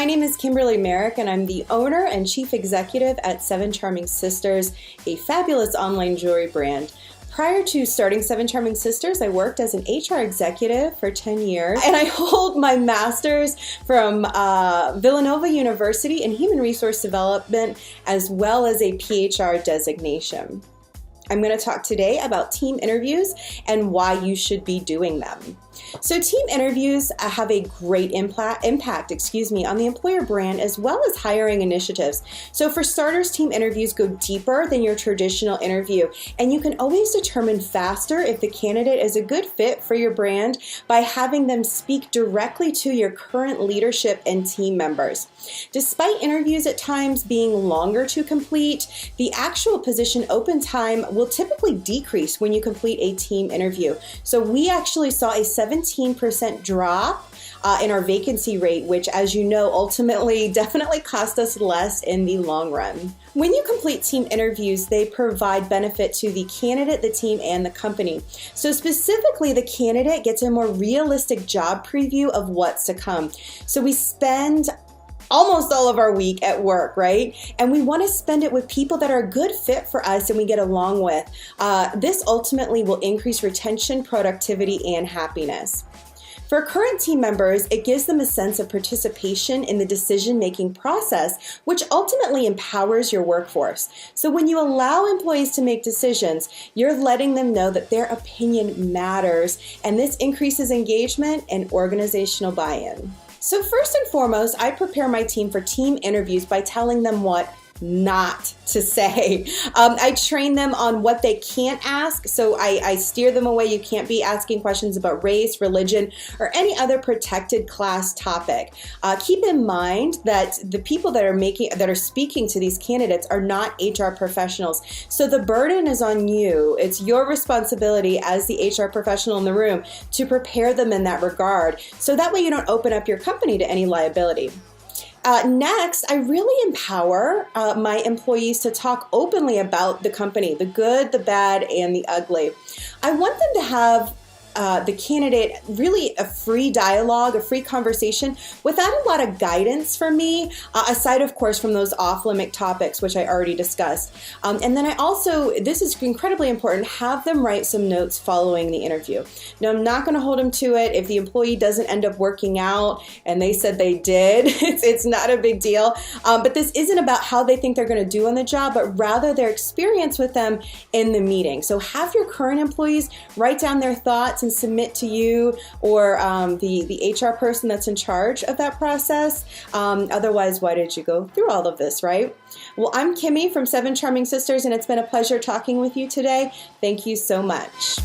name is Kimmie Marek, and I'm the owner and chief executive at Seven Charming Sisters, a fabulous online jewelry brand. Prior to starting Seven Charming Sisters, I worked as an HR executive for 10 years, and I hold my master's from Villanova University in Human Resource Development, as well as a PHR designation. I'm going to talk today about team interviews and why you should be doing them. So team interviews have a great impact on the employer brand as well as hiring initiatives. So for starters, team interviews go deeper than your traditional interview, and you can always determine faster if the candidate is a good fit for your brand by having them speak directly to your current leadership and team members. Despite interviews at times being longer to complete, the actual position open time will typically decrease when you complete a team interview. So we actually saw a 17% drop in our vacancy rate, which, as you know, ultimately definitely cost us less in the long run. When you complete team interviews, they provide benefit to the candidate, the team, and the company. So specifically, the candidate gets a more realistic job preview of what's to come. So we spend almost all of our week at work, right? And we want to spend it with people that are a good fit for us and we get along with. This ultimately will increase retention, productivity, and happiness. For current team members, it gives them a sense of participation in the decision-making process, which ultimately empowers your workforce. So when you allow employees to make decisions, you're letting them know that their opinion matters, and this increases engagement and organizational buy-in. So first and foremost, I prepare my team for team interviews by telling them what not to say. I train them on what they can't ask, so I steer them away. You can't be asking questions about race, religion, or any other protected class topic. Keep in mind that the people that are speaking to these candidates are not HR professionals, so the burden is on you. It's your responsibility as the HR professional in the room to prepare them in that regard, so that way you don't open up your company to any liability. Next, I really empower my employees to talk openly about the company, the good, the bad, and the ugly. I want them to have the candidate really a free dialogue, a free conversation without a lot of guidance from me, aside of course from those off-limit topics which I already discussed. And then I also, this is incredibly important, have them write some notes following the interview. Now I'm not going to hold them to it. If the employee doesn't end up working out and they said they did, it's not a big deal. But this isn't about how they think they're going to do on the job, but rather their experience with them in the meeting. So have your current employees write down their thoughts and submit to you or the HR person that's in charge of that process. Otherwise, why did you go through all of this, right? Well, I'm Kimmie from Seven Charming Sisters, and it's been a pleasure talking with you today. Thank you so much.